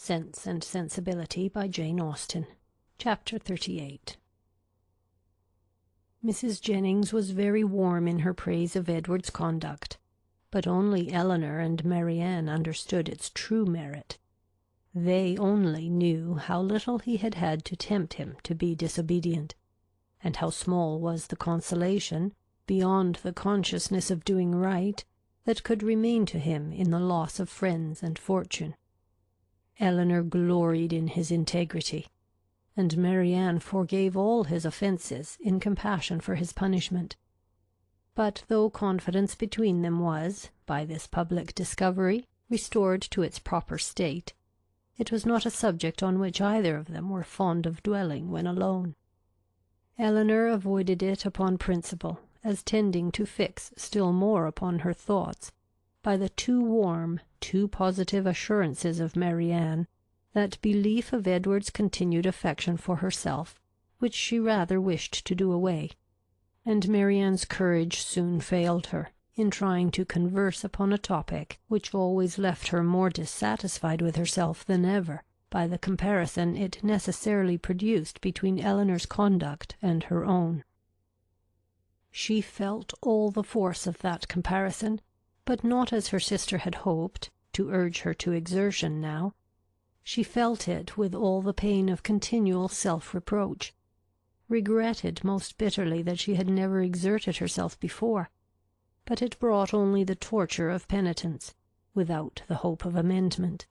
Sense and Sensibility by Jane Austen. Chapter 38. Mrs. Jennings was very warm in her praise of Edward's conduct, but only Elinor and Marianne understood its true merit. They only knew how little he had had to tempt him to be disobedient, and how small was the consolation, beyond the consciousness of doing right, that could remain to him in the loss of friends and fortune. Elinor gloried in his integrity, and Marianne forgave all his offences in compassion for his punishment. But though confidence between them was, by this public discovery, restored to its proper state, it was not a subject on which either of them were fond of dwelling when alone. Elinor avoided it upon principle, as tending to fix still more upon her thoughts, by the too warm, too positive assurances of Marianne, that belief of Edward's continued affection for herself, which she rather wished to do away, and Marianne's courage soon failed her, in trying to converse upon a topic which always left her more dissatisfied with herself than ever, by the comparison it necessarily produced between Elinor's conduct and her own. She felt all the force of that comparison, but not as her sister had hoped, to urge her to exertion now. She felt it with all the pain of continual self-reproach, regretted most bitterly that she had never exerted herself before, but it brought only the torture of penitence, without the hope of amendment.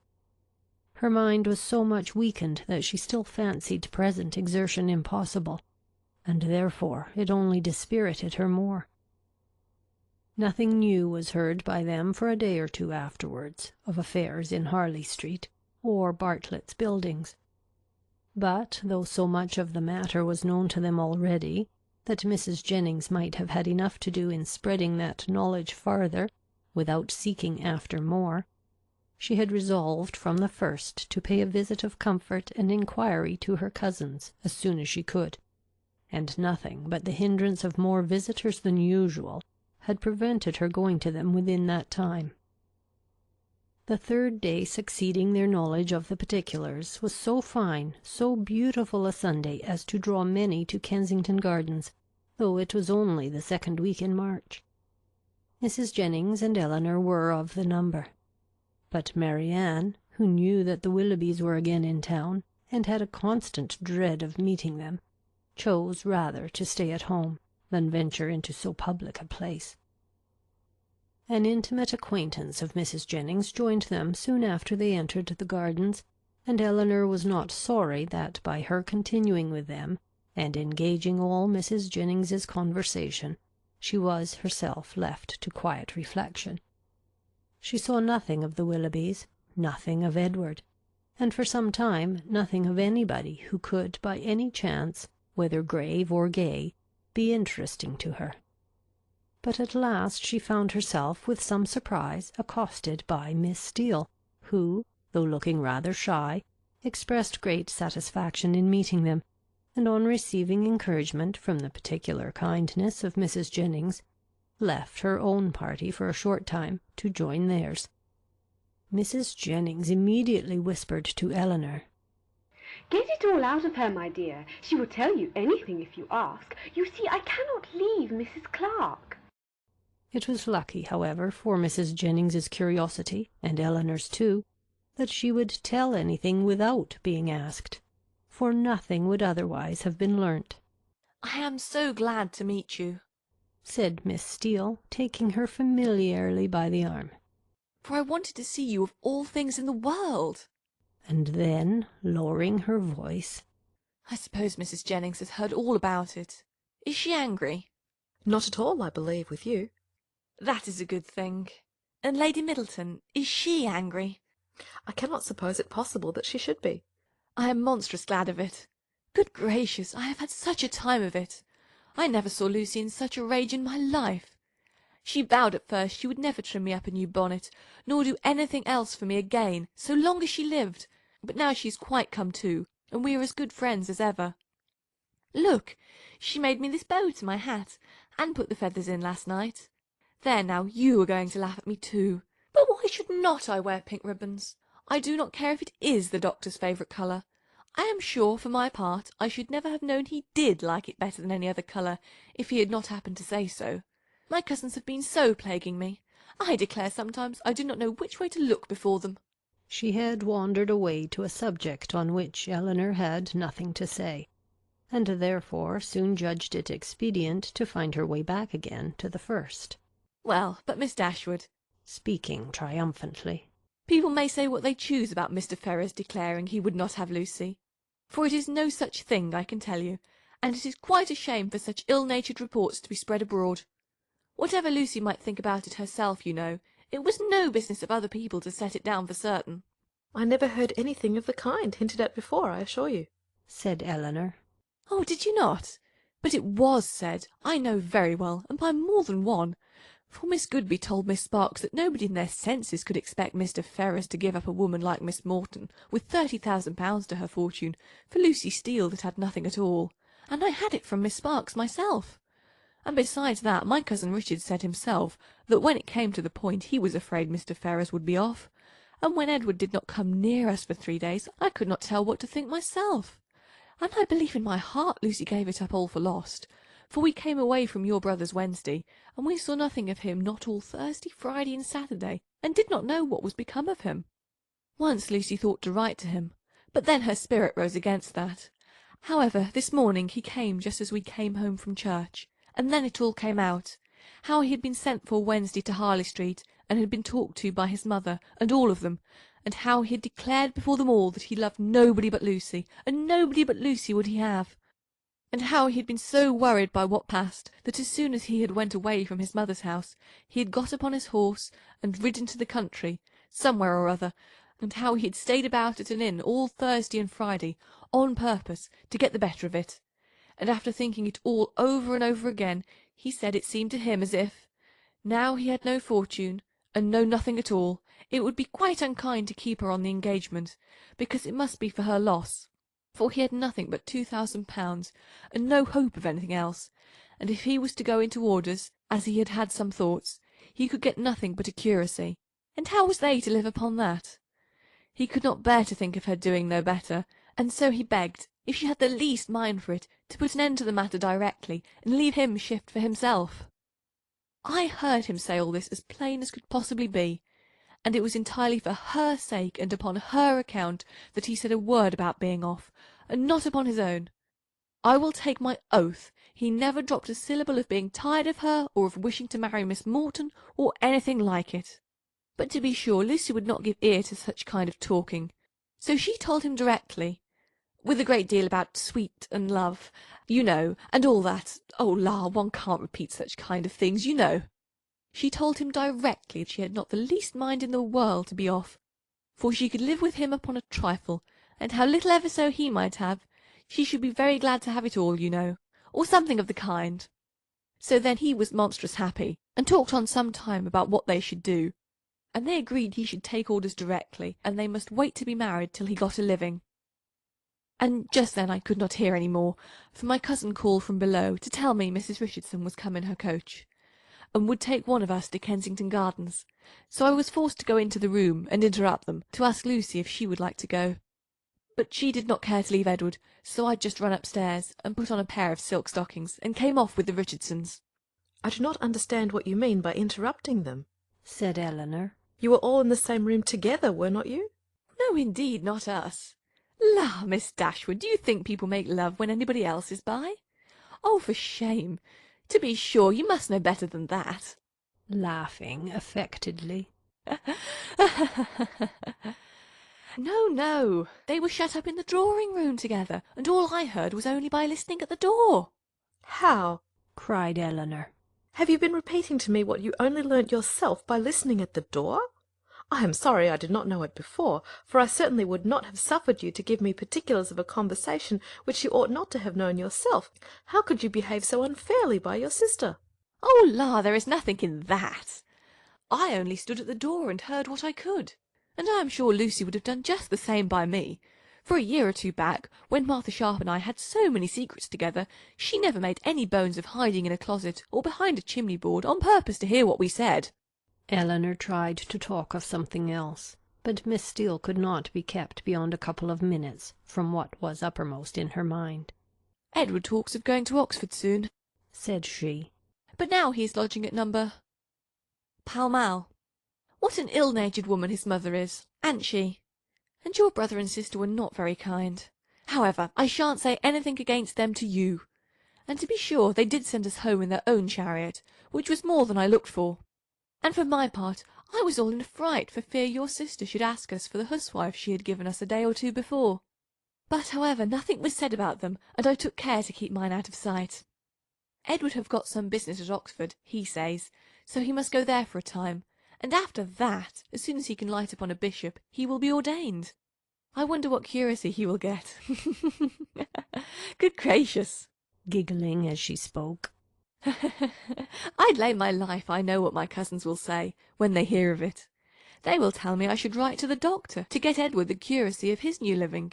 Her mind was so much weakened that she still fancied present exertion impossible, and therefore it only dispirited her more. Nothing new was heard by them for a day or two afterwards of affairs in Harley Street, or Bartlett's Buildings. But though so much of the matter was known to them already, that Mrs. Jennings might have had enough to do in spreading that knowledge farther, without seeking after more, she had resolved from the first to pay a visit of comfort and inquiry to her cousins as soon as she could, and nothing but the hindrance of more visitors than usual had prevented her going to them within that time. The third day succeeding their knowledge of the particulars was so fine, so beautiful a Sunday as to draw many to Kensington Gardens, though it was only the second week in March. Mrs. Jennings and Elinor were of the number, but Marianne, who knew that the Willoughbys were again in town, and had a constant dread of meeting them, chose rather to stay at home than venture into so public a place. An intimate acquaintance of Mrs. Jennings joined them soon after they entered the gardens, and Elinor was not sorry that by her continuing with them, and engaging all Mrs. Jennings's conversation, she was herself left to quiet reflection. She saw nothing of the Willoughbys, nothing of Edward, and for some time nothing of anybody who could by any chance, whether grave or gay, be interesting to her. But at last she found herself with some surprise accosted by Miss Steele, who, though looking rather shy, expressed great satisfaction in meeting them, and on receiving encouragement from the particular kindness of Mrs. Jennings, left her own party for a short time to join theirs. Mrs. Jennings immediately whispered to Elinor, "Get it all out of her, my dear. She will tell you anything if you ask. You see, I cannot leave Mrs. Clark." It was lucky, however, for Mrs. Jennings's curiosity, and Elinor's too, that she would tell anything without being asked, for nothing would otherwise have been learnt. "I am so glad to meet you," said Miss Steele, taking her familiarly by the arm, "for I wanted to see you of all things in the world." And then, lowering her voice, "I suppose Mrs. Jennings has heard all about it. Is she angry?" "Not at all, I believe, with you." "That is a good thing. And Lady Middleton, is she angry?" "I cannot suppose it possible that she should be." "I am monstrous glad of it. Good gracious, I have had such a time of it. I never saw Lucy in such a rage in my life. She vowed at first she would never trim me up a new bonnet, nor do anything else for me again, so long as she lived, but now she is quite come to, and we are as good friends as ever. Look, she made me this bow to my hat, and put the feathers in last night. There now, you are going to laugh at me too. But why should not I wear pink ribbons? I do not care if it is the doctor's favourite colour. I am sure, for my part, I should never have known he did like it better than any other colour, if he had not happened to say so. My cousins have been so plaguing me. I declare sometimes I do not know which way to look before them." She had wandered away to a subject on which Elinor had nothing to say, and therefore soon judged it expedient to find her way back again to the first. "Well, but Miss Dashwood," speaking triumphantly, "people may say what they choose about Mr. Ferrars declaring he would not have Lucy, for it is no such thing, I can tell you, and it is quite a shame for such ill-natured reports to be spread abroad. Whatever Lucy might think about it herself, you know, it was no business of other people to set it down for certain." I never heard anything of the kind hinted at before, I assure you, said Elinor. "Oh, did you not? But it was said, I know very well, and by more than one. For Miss Goodby told Miss Sparks that nobody in their senses could expect Mr. Ferrars to give up a woman like Miss Morton, with £30,000 to her fortune, for Lucy Steele that had nothing at all, and I had it from Miss Sparks myself. And besides that, my cousin Richard said himself that when it came to the point he was afraid Mr. Ferrars would be off, and when Edward did not come near us for 3 days I could not tell what to think myself. And I believe in my heart Lucy gave it up all for lost, for we came away from your brother's Wednesday, and we saw nothing of him not all Thursday, Friday, and Saturday, and did not know what was become of him. Once Lucy thought to write to him, but then her spirit rose against that. However, this morning he came just as we came home from church, and then it all came out, how he had been sent for Wednesday to Harley Street, and had been talked to by his mother, and all of them, and how he had declared before them all that he loved nobody but Lucy, and nobody but Lucy would he have, and how he had been so worried by what passed that as soon as he had went away from his mother's house he had got upon his horse and ridden to the country, somewhere or other, and how he had stayed about at an inn all Thursday and Friday, on purpose to get the better of it. And after thinking it all over and over again, he said it seemed to him as if, now he had no fortune, and no nothing at all, it would be quite unkind to keep her on the engagement, because it must be for her loss, for he had nothing but £2,000, and no hope of anything else, and if he was to go into orders, as he had had some thoughts, he could get nothing but a curacy, and how was they to live upon that? He could not bear to think of her doing no better, and so he begged, if she had the least mind for it, to put an end to the matter directly, and leave him shift for himself. I heard him say all this as plain as could possibly be, and it was entirely for her sake and upon her account that he said a word about being off, and not upon his own. I will take my oath he never dropped a syllable of being tired of her, or of wishing to marry Miss Morton, or anything like it. But to be sure Lucy would not give ear to such kind of talking, so she told him directly, with a great deal about sweet and love, you know, and all that. Oh, la, one can't repeat such kind of things, you know. She told him directly she had not the least mind in the world to be off, for she could live with him upon a trifle, and how little ever so he might have, she should be very glad to have it all, you know, or something of the kind. So then he was monstrous happy, and talked on some time about what they should do, and they agreed he should take orders directly, and they must wait to be married till he got a living. And just then I could not hear any more, for my cousin called from below to tell me Mrs. Richardson was come in her coach, and would take one of us to Kensington Gardens, so I was forced to go into the room and interrupt them, to ask Lucy if she would like to go. But she did not care to leave Edward, so I just run upstairs, and put on a pair of silk stockings, and came off with the Richardsons. I do not understand what you mean by interrupting them, said Elinor. You were all in the same room together, were not you? No, indeed, not us. La, Miss Dashwood, do you think people make love when anybody else is by? Oh, for shame! To be sure, you must know better than that. Laughing affectedly. No, no, they were shut up in the drawing-room together, and all I heard was only by listening at the door. How? cried Elinor. Have you been repeating to me what you only learnt yourself by listening at the door? I am sorry I did not know it before, for I certainly would not have suffered you to give me particulars of a conversation which you ought not to have known yourself. How could you behave so unfairly by your sister? Oh, la, there is nothing in that. I only stood at the door and heard what I could, and I am sure Lucy would have done just the same by me. For a year or two back, when Martha Sharp and I had so many secrets together, she never made any bones of hiding in a closet or behind a chimney-board on purpose to hear what we said. Elinor tried to talk of something else, but Miss Steele could not be kept beyond a couple of minutes from what was uppermost in her mind. "Edward talks of going to Oxford soon," said she. "but now he is lodging at No. Pall Mall. What an ill-natured woman his mother is, an't she? And your brother and sister were not very kind. However, I shan't say anything against them to you. And to be sure they did send us home in their own chariot, which was more than I looked for. And for my part, I was all in a fright for fear your sister should ask us for the huswife she had given us a day or two before. But, however, nothing was said about them, and I took care to keep mine out of sight. Edward have got some business at Oxford, he says, so he must go there for a time, and after that, as soon as he can light upon a bishop, he will be ordained. I wonder what curacy he will get. Good gracious!" giggling as she spoke. "I'd lay my life I know what my cousins will say, when they hear of it. They will tell me I should write to the doctor to get Edward the curacy of his new living.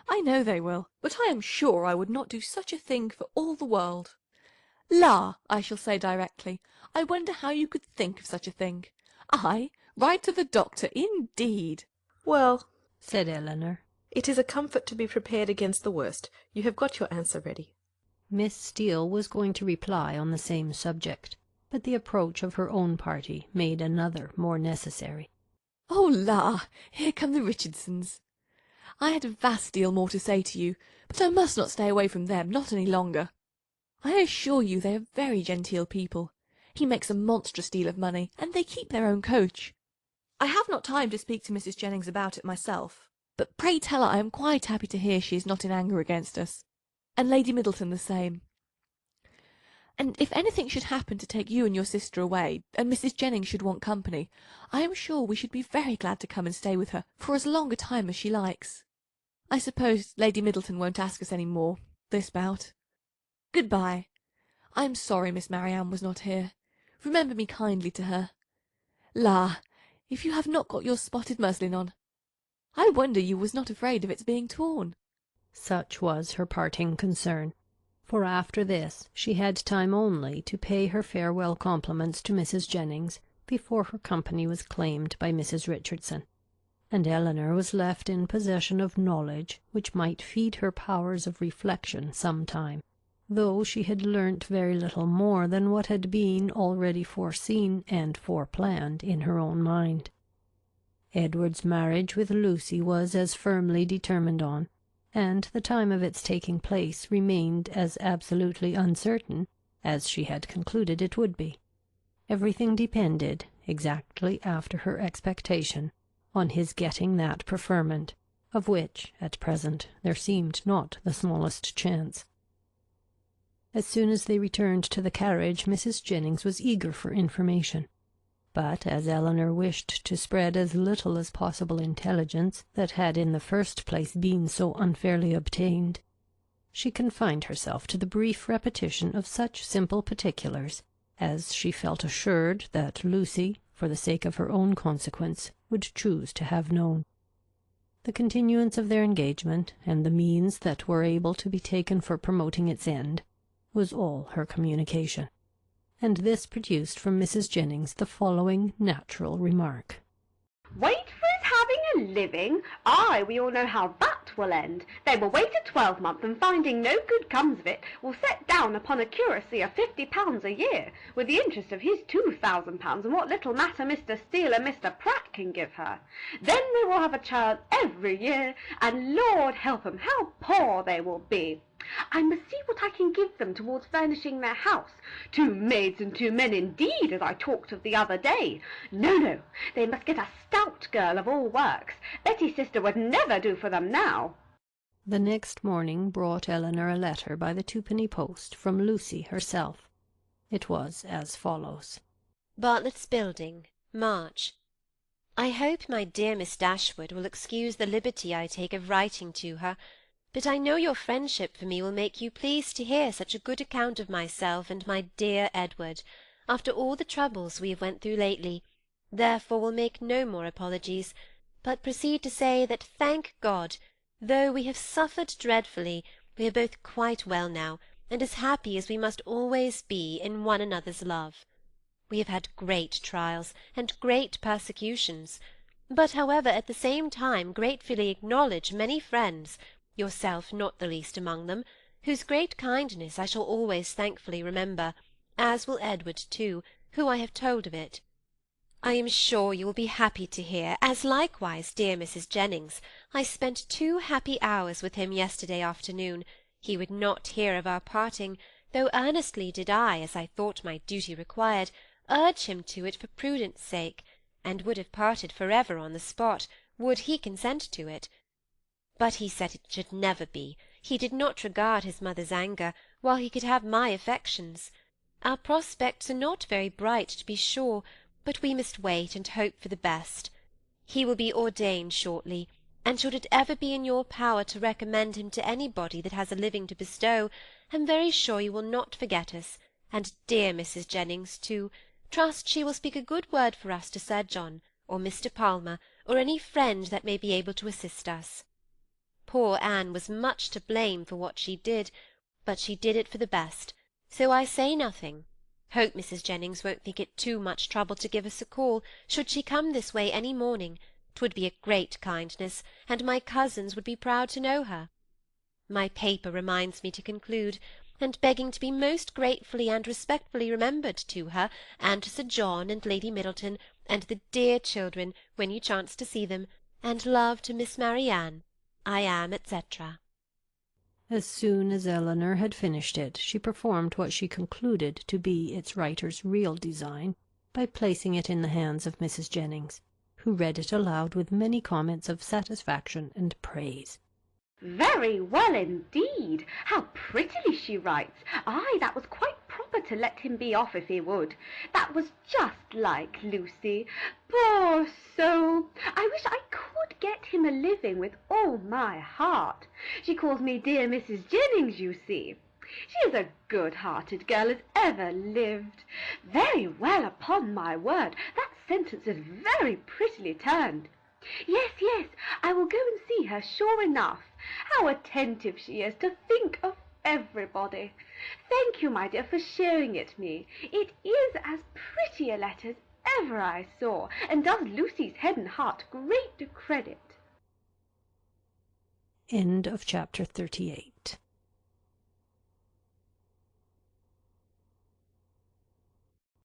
I know they will, but I am sure I would not do such a thing for all the world. La, I shall say directly, I wonder how you could think of such a thing. I write to the doctor, indeed!" "Well," said Elinor, "it is a comfort to be prepared against the worst. You have got your answer ready." Miss Steele was going to reply on the same subject, but the approach of her own party made another more necessary. "Oh, la! Here come the Richardsons. I had a vast deal more to say to you, but I must not stay away from them, not any longer. I assure you they are very genteel people. He makes a monstrous deal of money, and they keep their own coach. I have not time to speak to Mrs. Jennings about it myself, but pray tell her I am quite happy to hear she is not in anger against us, and Lady Middleton the same. And if anything should happen to take you and your sister away, and Mrs. Jennings should want company, I am sure we should be very glad to come and stay with her for as long a time as she likes. I suppose Lady Middleton won't ask us any more, this bout. Good-bye. I am sorry Miss Marianne was not here. Remember me kindly to her. La, if you have not got your spotted muslin on, I wonder you was not afraid of its being torn." Such was her parting concern, for after this she had time only to pay her farewell compliments to Mrs. Jennings before her company was claimed by Mrs. Richardson, and Elinor was left in possession of knowledge which might feed her powers of reflection some time, though she had learnt very little more than what had been already foreseen and foreplanned in her own mind. Edward's marriage with Lucy was as firmly determined on, and the time of its taking place remained as absolutely uncertain as she had concluded it would be. Everything depended, exactly after her expectation, on his getting that preferment, of which, at present, there seemed not the smallest chance. As soon as they returned to the carriage, Mrs. Jennings was eager for information. But as Elinor wished to spread as little as possible intelligence that had in the first place been so unfairly obtained, she confined herself to the brief repetition of such simple particulars as she felt assured that Lucy, for the sake of her own consequence, would choose to have known. The continuance of their engagement, and the means that were able to be taken for promoting its end, was all her communication, and this produced from Mrs. Jennings the following natural remark. Wait for his having a living? Aye, we all know how that will end. They will wait a 12-month, and finding no good comes of it, will set down upon a curacy of £50 a year, with the interest of his £2,000, and what little matter Mr. Steele and Mr. Pratt can give her. Then they will have a child every year, and Lord help 'em, how poor they will be. I must see what I can give them towards furnishing their house. 2 maids and 2 men indeed, as I talked of the other day. No, they must get a stout girl of all works. Betty's sister would never do for them now. The next morning brought Elinor a letter by the 2-penny post from Lucy herself. It was as follows. Bartlett's Building, March. I hope my dear Miss Dashwood will excuse the liberty I take of writing to her, but I know your friendship for me will make you pleased to hear such a good account of myself and my dear Edward, after all the troubles we have went through lately, therefore will make no more apologies, but proceed to say that, thank God, though we have suffered dreadfully, we are both quite well now, and as happy as we must always be in one another's love. We have had great trials and great persecutions, but however at the same time gratefully acknowledge many friends, yourself not the least among them, whose great kindness I shall always thankfully remember, as will Edward too, who I have told of it. I am sure you will be happy to hear, as likewise dear Mrs. Jennings. I spent 2 happy hours with him yesterday afternoon. He would not hear of our parting, though earnestly did I, as I thought my duty required, urge him to it for prudence sake, and would have parted for ever on the spot, would he consent to it. But he said it should never be. He did not regard his mother's anger, while he could have my affections. Our prospects are not very bright, to be sure, but we must wait and hope for the best. He will be ordained shortly, and should it ever be in your power to recommend him to anybody that has a living to bestow, am very sure you will not forget us, and dear Mrs. Jennings too. Trust she will speak a good word for us to Sir John, or Mr. Palmer, or any friend that may be able to assist us. Poor Anne was much to blame for what she did, but she did it for the best, so I say nothing. Hope Mrs. Jennings won't think it too much trouble to give us a call, should she come this way any morning. 'Twould be a great kindness, and my cousins would be proud to know her. My paper reminds me to conclude, and begging to be most gratefully and respectfully remembered to her, and to Sir John and Lady Middleton, and the dear children, when you chance to see them, and love to Miss Marianne, I am, etc. As soon as Elinor had finished it, she performed what she concluded to be its writer's real design, by placing it in the hands of Mrs. Jennings, who read it aloud with many comments of satisfaction and praise. Very well indeed. How prettily she writes. Ay, that was quite proper to let him be off if he would. That was just like Lucy. Poor soul! I wish I could get him a living with all my heart. She calls me dear Mrs. Jennings, you see. She is a good-hearted girl as ever lived. Very well, upon my word. That sentence is very prettily turned. Yes, yes, I will go and see her, sure enough. How attentive she is to think of everybody. Thank you, my dear, for showing it me. It is as pretty a letter as ever I saw, and does Lucy's head and heart great credit. End of chapter 38.